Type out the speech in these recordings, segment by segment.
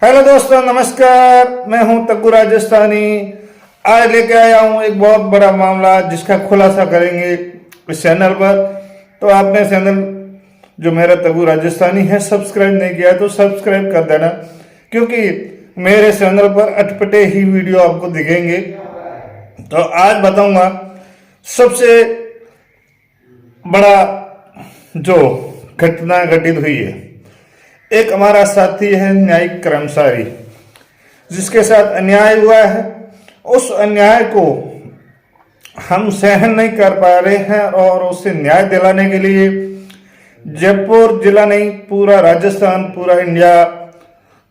Hello दोस्तों, नमस्कार। मैं हूं तग्गू राजस्थानी। आज लेके आया हूं एक बहुत बड़ा मामला जिसका खुलासा करेंगे इस चैनल पर। तो आपने चैनल जो मेरा तग्गू राजस्थानी है सब्सक्राइब नहीं किया तो सब्सक्राइब कर देना, क्योंकि मेरे चैनल पर अटपटे ही वीडियो आपको दिखेंगे। तो आज बताऊंगा सबसे बड़ा जो घटना घटित हुई है। एक हमारा साथी है न्यायिक कर्मचारी, जिसके साथ अन्याय हुआ है। उस अन्याय को हम सहन नहीं कर पा रहे हैं और उसे न्याय दिलाने के लिए जयपुर जिला नहीं, पूरा राजस्थान, पूरा इंडिया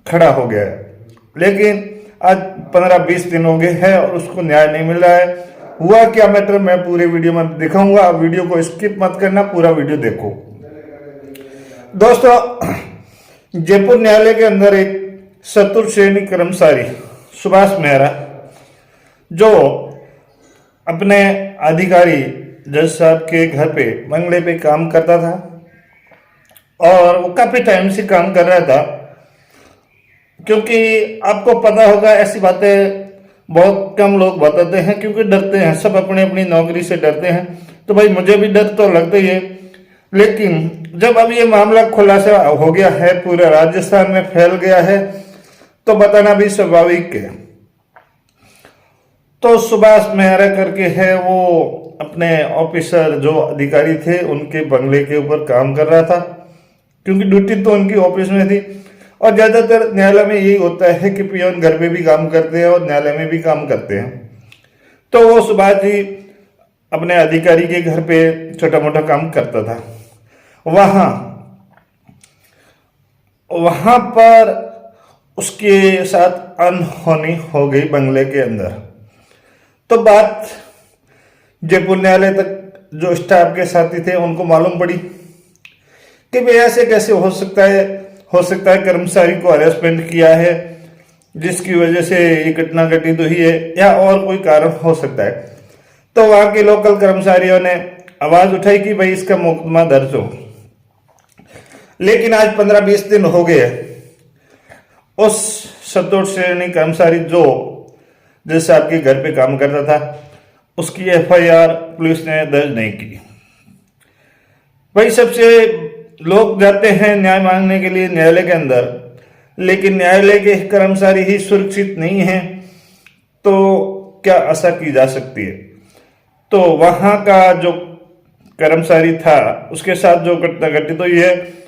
खड़ा हो गया है। लेकिन आज 15-20 दिन हो गए हैं और उसको न्याय नहीं मिल रहा है। हुआ क्या मैटर मैं पूरे वीडियो में दिखाऊंगा। आप वीडियो को स्किप मत करना, पूरा वीडियो देखो। दोस्तों, जयपुर न्यायालय के अंदर एक चतुर्थ श्रेणी कर्मचारी सुभाष मेहरा, जो अपने अधिकारी जज साहब के घर पे बंगले पे काम करता था और वो काफी टाइम से काम कर रहा था। क्योंकि आपको पता होगा, ऐसी बातें बहुत कम लोग बताते हैं क्योंकि डरते हैं, सब अपनी अपनी नौकरी से डरते हैं। तो भाई मुझे भी डर तो लगता ही है, लेकिन जब अब ये मामला खुलासा हो गया है, पूरे राजस्थान में फैल गया है, तो बताना भी स्वाभाविक है। तो सुभाष मेहरा करके है, वो अपने ऑफिसर जो अधिकारी थे उनके बंगले के ऊपर काम कर रहा था, क्योंकि ड्यूटी तो उनकी ऑफिस में थी। और ज्यादातर न्यायालय में यही होता है कि पियोन घर पे भी काम करते हैं और न्यायालय में भी काम करते हैं। तो वो सुभाष जी अपने अधिकारी के घर पे छोटा मोटा काम करता था। वहां पर उसके साथ अनहोनी हो गई बंगले के अंदर। तो बात जयपुर न्यायालय तक जो स्टाफ के साथी थे उनको मालूम पड़ी कि भाई ऐसे कैसे हो सकता है कर्मचारी को हरेसमेंट किया है, जिसकी वजह से ये घटना घटित हुई है, या और कोई कारण हो सकता है। तो वहां के लोकल कर्मचारियों ने आवाज उठाई कि भाई इसका मुकदमा दर्ज हो। लेकिन आज 15-20 दिन हो गए, उस चतुर्थ श्रेणी कर्मचारी जो जिस साहब के घर पे काम करता था, उसकी एफआईआर पुलिस ने दर्ज नहीं की। भाई सबसे लोग जाते हैं न्याय मांगने के लिए न्यायालय के अंदर, लेकिन न्यायालय के कर्मचारी ही सुरक्षित नहीं है, तो क्या आशा की जा सकती है। तो वहां का जो कर्मचारी था उसके साथ जो घटना घटित हुई है,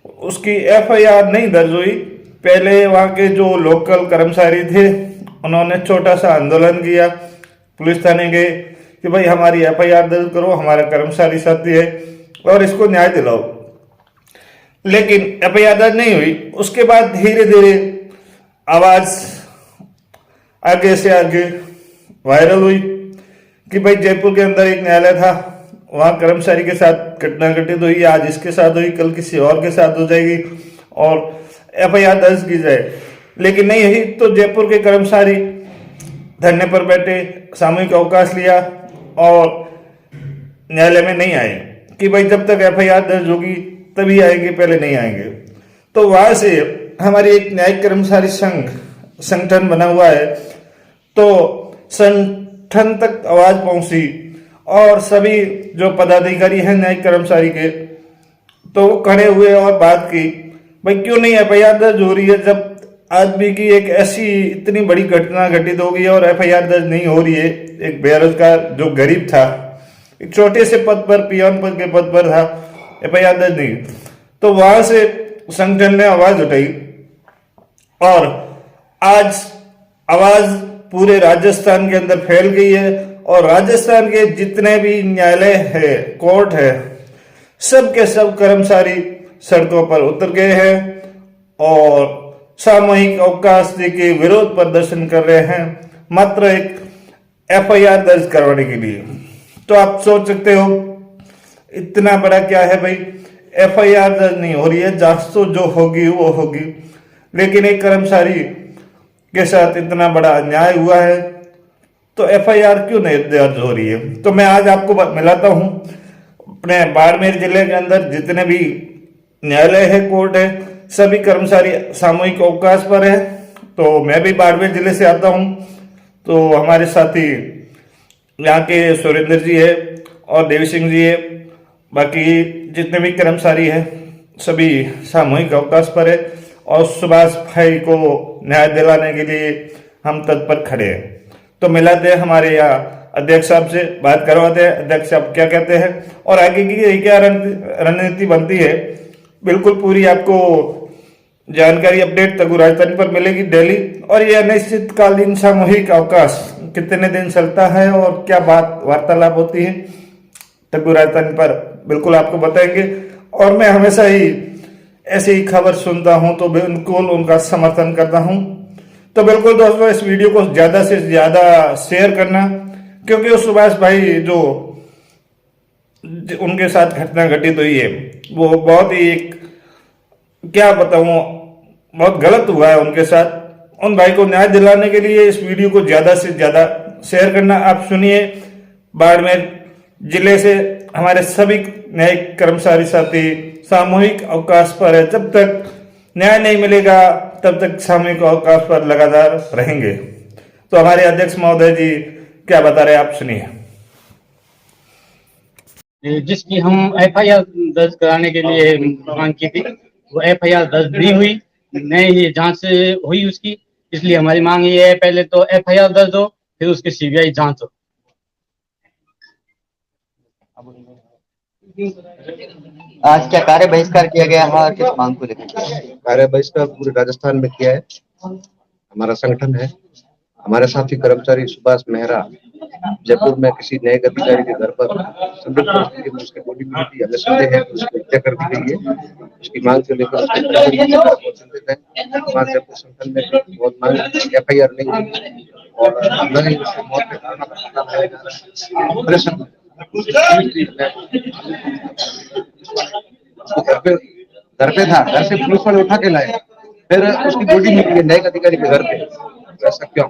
उसकी एफआईआर नहीं दर्ज हुई। पहले वहां के जो लोकल कर्मचारी थे उन्होंने छोटा सा आंदोलन किया, पुलिस थाने गए कि भाई हमारी एफआईआर दर्ज करो, हमारा कर्मचारी साथी है और इसको न्याय दिलाओ। लेकिन एफआईआर दर्ज नहीं हुई। उसके बाद धीरे धीरे आवाज आगे से आगे वायरल हुई कि भाई जयपुर के अंदर एक न्यायालय था, वहां कर्मचारी के साथ घटना घटित हुई, आज इसके साथ हुई, कल किसी और के साथ हो जाएगी और एफआईआर दर्ज की जाए। लेकिन नहीं हुई। तो जयपुर के कर्मचारी धरने पर बैठे, सामूहिक अवकाश लिया और न्यायालय में नहीं आए कि भाई जब तक एफआईआर दर्ज होगी तभी आएंगे, पहले नहीं आएंगे। तो वहां से हमारी एक न्यायिक कर्मचारी संगठन बना हुआ है, तो संगठन तक आवाज पहुंची और सभी जो पदाधिकारी हैं न्यायिक कर्मचारी के, तो वो खड़े हुए और बात की, भाई क्यों नहीं एफआईआर दर्ज हो रही है, जब आदमी की एक ऐसी इतनी बड़ी घटना घटित हो गई है और एफआईआर दर्ज नहीं हो रही है। एक बेरोजगार जो गरीब था, एक छोटे से पद पर, पियोन पद के पद पर था, एफआईआर दर्ज नहीं। तो वहां से संगठन ने आवाज उठाई और आज आवाज पूरे राजस्थान के अंदर फैल गई है और राजस्थान के जितने भी न्यायालय है, कोर्ट है, सब के सब कर्मचारी सड़कों पर उतर गए हैं और सामूहिक अवकाश देके विरोध प्रदर्शन कर रहे हैं, मात्र एक एफआईआर दर्ज करवाने के लिए। तो आप सोच सकते हो इतना बड़ा क्या है भाई, एफआईआर दर्ज नहीं हो रही है, जांच तो जो होगी वो होगी, लेकिन एक कर्मचारी के साथ इतना बड़ा अन्याय हुआ है तो एफआईआर क्यों नहीं दर्ज हो रही है। तो मैं आज आपको मिलाता हूं अपने बाड़मेर जिले के अंदर जितने भी न्यायालय है, कोर्ट है, सभी कर्मचारी सामूहिक अवकाश पर है। तो मैं भी बाड़मेर जिले से आता हूँ। तो हमारे साथी यहाँ के सुरेंद्र जी है और देवी सिंह जी है, बाकी जितने भी कर्मचारी हैं सभी सामूहिक अवकाश पर है और सुभाष भाई को न्याय दिलाने के लिए हम तत्पर खड़े हैं। तो मिलाते हैं हमारे यहाँ अध्यक्ष साहब से, बात करवाते हैं। अध्यक्ष साहब क्या कहते हैं और आगे की क्या रणनीति बनती है, बिल्कुल पूरी आपको जानकारी अपडेट तगु राजधानी पर मिलेगी डेली। और यह अनिश्चितकालीन सामूहिक अवकाश कितने दिन चलता है और क्या बात वार्तालाप होती है, तगु राजधानी पर बिल्कुल आपको बताएंगे। और मैं हमेशा ही ऐसी ही खबर सुनता हूं तो बिल्कुल उनका समर्थन करता हूं। तो बिल्कुल दोस्तों इस वीडियो को ज्यादा से ज्यादा शेयर करना, क्योंकि उस सुभाष भाई जो उनके साथ घटना घटित हुई है वो बहुत ही एक क्या बताऊं, बहुत गलत हुआ है उनके साथ। उन भाई को न्याय दिलाने के लिए इस वीडियो को ज्यादा से ज्यादा शेयर करना। आप सुनिए, बाड़मेर जिले से हमारे सभी न्यायिक कर्मचारी साथी सामूहिक अवकाश पर है। जब तक न्याय नहीं मिलेगा तब तक सामूहिक अवकाश पर लगातार रहेंगे। तो हमारे अध्यक्ष महोदय जी क्या बता रहे हैं, आप सुनिए। जिसकी हम एफआईआर दर्ज कराने के लिए मांग की थी, वो एफआईआर दर्ज नहीं हुई, नहीं जांच हुई उसकी। इसलिए हमारी मांग ये है, पहले तो एफआईआर दर्ज हो, फिर उसकी सीबीआई जांच हो। आज क्या कार्य बहिष्कार किया गया है और किस मांग को लेकर? कार्य बहिष्कार पूरे राजस्थान में किया है। हमारा संगठन है, हमारे साथी कर्मचारी सुभाष मेहरा जयपुर में किसी न्यायिक अधिकारी के घर पर संदिग्ध परिस्थिति में उसकी बॉडी मिली थी। हमें संदेह है कि उसकी हत्या कर दी गई है। उसकी मांग को लेकर बहुत चिंतित है। हमारे जयपुर संगठन में बहुत मांग, एफआईआर नहीं हुई और न ही उसकी मौत के कारण पता लगाया जा रहा है। ऑपरेशन घर पे था, घर से पुलिस वाले उठा के लाए, फिर उसकी बॉडी मिली है न्यायिक अधिकारी के घर पे। ऐसा क्यों?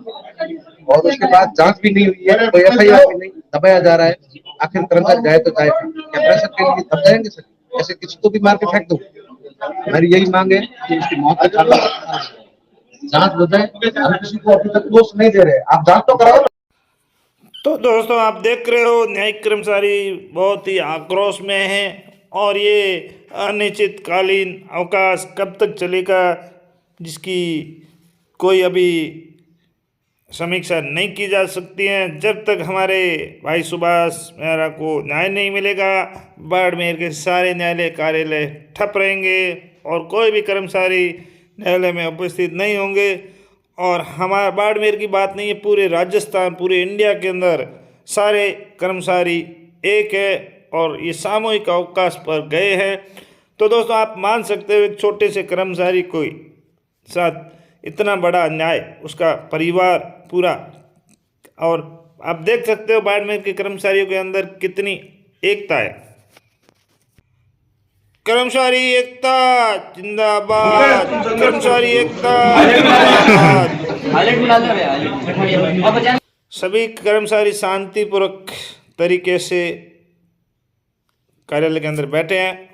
और उसके बाद जांच भी नहीं हुई है, कोई एफआईआर भी नहीं, दबाया जा रहा है। आखिर कर्मचारी जाए तो जाए, क्या प्रेशर के लिए दब जाएंगे सर? ऐसे किसी को भी मार के फेंक दो। हमारी यही मांग है कि उसकी मौत के कारण जांच हो जाए। हम किसी को अभी तक दोष नहीं दे रहे, आप जांच तो कराओ। तो दोस्तों आप देख रहे हो, न्यायिक कर्मचारी बहुत ही आक्रोश में हैं और ये अनिश्चितकालीन अवकाश कब तक चलेगा जिसकी कोई अभी समीक्षा नहीं की जा सकती है। जब तक हमारे भाई सुभाष मेहरा को न्याय नहीं मिलेगा, बाड़मेर के सारे न्यायालय कार्यालय ठप रहेंगे और कोई भी कर्मचारी न्यायालय में उपस्थित नहीं होंगे। और हमारा बाड़मेर की बात नहीं है, पूरे राजस्थान, पूरे इंडिया के अंदर सारे कर्मचारी एक है और ये सामूहिक अवकाश पर गए हैं। तो दोस्तों आप मान सकते हो, एक छोटे से कर्मचारी को साथ इतना बड़ा अन्याय, उसका परिवार पूरा, और आप देख सकते हो बाड़मेर के कर्मचारियों के अंदर कितनी एकता है। कर्मचारी एकता जिंदाबाद, कर्मचारी एकता जिंदाबाद। सभी कर्मचारी शांतिपूर्वक तरीके से कार्यालय के अंदर बैठे हैं,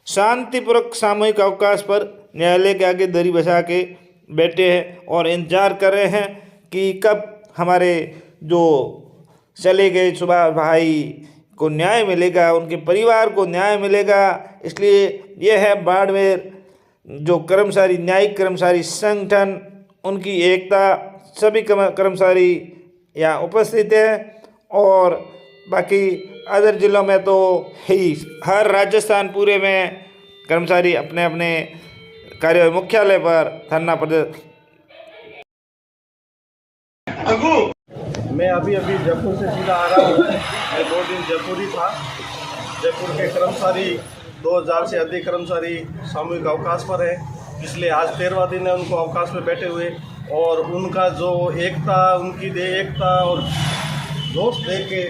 शांतिपूर्वक सामूहिक अवकाश पर न्यायालय के आगे दरी बचा के बैठे हैं और इंतजार कर रहे हैं कि कब हमारे जो चले गए सुभाष भाई को न्याय मिलेगा, उनके परिवार को न्याय मिलेगा। इसलिए यह है बाड़मेर जो कर्मचारी, न्यायिक कर्मचारी संगठन, उनकी एकता। सभी कर्मचारी यहाँ उपस्थित हैं और बाकी अदर जिलों में तो ही हर राजस्थान पूरे में कर्मचारी अपने अपने कार्य मुख्यालय पर धरना प्रदर्शन। मैं अभी जयपुर से सीधा आ रहा हूँ। मैं 2 दिन जयपुर ही था। जयपुर के कर्मचारी 2000 से अधिक कर्मचारी सामूहिक अवकाश पर है। इसलिए आज 13वां दिन है उनको अवकाश में बैठे हुए, और उनका जो एकता, उनकी एकता और जोश देख के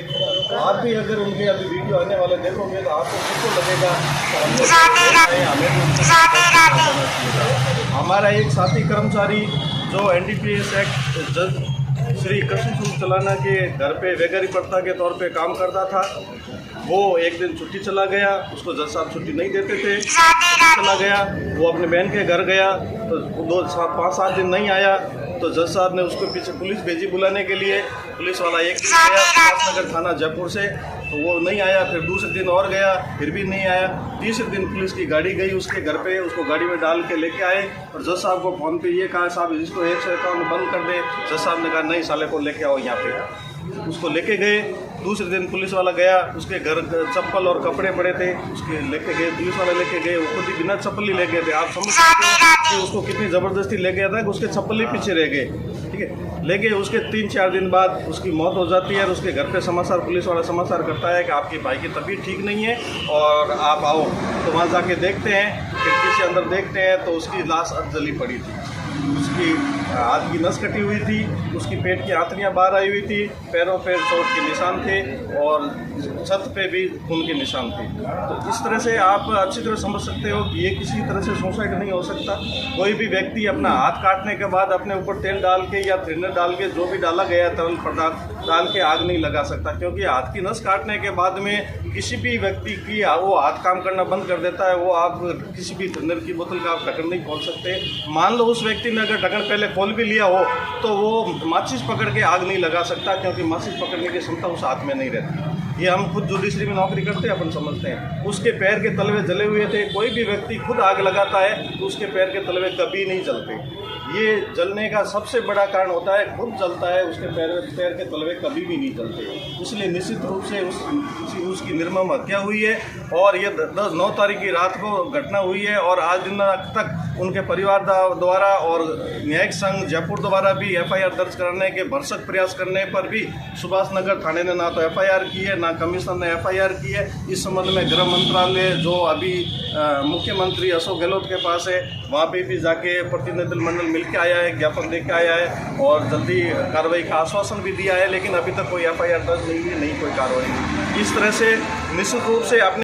आप भी अगर उनके अभी वीडियो आने वाले देखोगे तो आपको बिल्कुल लगेगा हमारा एक साथी कर्मचारी जो एनडीपीएस एक्ट जज श्री कृष्ण चलाना के घर पे वेगरी प्रथा के तौर पे काम करता था, वो एक दिन छुट्टी चला गया, उसको जज साहब छुट्टी नहीं देते थे, चला गया। वो अपने बहन के घर गया तो 5-7 दिन नहीं आया, तो जज साहब ने उसको पीछे पुलिस भेजी बुलाने के लिए। पुलिस वाला एक दिन गया सुभाषनगर थाना जयपुर से, तो वो नहीं आया। फिर दूसरे दिन और गया, फिर भी नहीं आया। तीसरे दिन पुलिस की गाड़ी गई उसके घर पे, उसको गाड़ी में डाल के लेके आए और जज साहब को फ़ोन पे ये कहा, साहब इसको 151 बंद कर दे। जज साहब ने कहा नहीं, साले को लेके आओ यहाँ पे। उसको लेके गए। दूसरे दिन पुलिस वाला गया, उसके घर चप्पल और कपड़े पड़े थे, उसके लेके गए, पुलिस वाले लेके गए। वो खुद ही बिना चप्पल ही ले गए थे। आप समझ सकते हो कि उसको कितनी ज़बरदस्ती ले गया था कि उसके चप्पल ही पीछे रह गए। ठीक है, ले गए। उसके 3-4 दिन बाद उसकी मौत हो जाती है और उसके घर पे समाचार, पुलिस वाला समाचार करता है कि आपके भाई की तबीयत ठीक नहीं है और आप आओ। तो वहाँ जाके देखते हैं, खिड़की से अंदर देखते हैं तो उसकी लाश जली पड़ी थी। उसकी हाथ की नस कटी हुई थी, उसकी पेट की आंतड़ियाँ बाहर आई हुई थी, पैरों पे चोट के निशान थे और छत पे भी खून के निशान थे। तो इस तरह से आप अच्छी तरह समझ सकते हो कि ये किसी तरह से सुसाइड नहीं हो सकता। कोई भी व्यक्ति अपना हाथ काटने के बाद अपने ऊपर तेल डाल के या थ्रिनर डाल के, जो भी डाला गया तरल पदार्थ डाल के आग नहीं लगा सकता, क्योंकि हाथ की नस काटने के बाद में किसी भी व्यक्ति की वो हाथ काम करना बंद कर देता है। वो आप किसी भी थ्रिनर की बोतल का आप ढक्कन नहीं खोल सकते। मान लो उस व्यक्ति ने अगर ढक्कन पहले खोल भी लिया हो तो वो माचिस पकड़ के आग नहीं लगा सकता, क्योंकि माचिस पकड़ने की क्षमता उस हाथ में नहीं रहती। ये हम खुद जुडिशरी में नौकरी करते हैं, अपन समझते हैं। उसके पैर के तलवे जले हुए थे। कोई भी व्यक्ति खुद आग लगाता है तो उसके पैर के तलवे कभी नहीं जलते। ये जलने का सबसे बड़ा कारण होता है, खुद जलता है, उसके पैर के तलवे कभी भी नहीं जलते। इसलिए निश्चित रूप से उसकी निर्मम हत्या हुई है और ये 9 तारीख की रात को घटना हुई है। और आज दिन तक उनके परिवार द्वारा और न्यायिक संघ जयपुर द्वारा भी FIR दर्ज करने के भरसक प्रयास करने पर भी सुभाषनगर थाने ने ना तो FIR की है, ना कमिश्नर ने FIR की है। इस संबंध में गृह मंत्रालय जो अभी मुख्यमंत्री अशोक गहलोत के पास है, वहाँ पे भी जाके प्रतिनिधिमंडल मिल के आया है, ज्ञापन दे के आया है और जल्दी कार्रवाई का आश्वासन भी दिया है, लेकिन अभी तक कोई FIR दर्ज नहीं हुई, नहीं कोई कार्रवाई। इस तरह से निश्चित रूप से अपने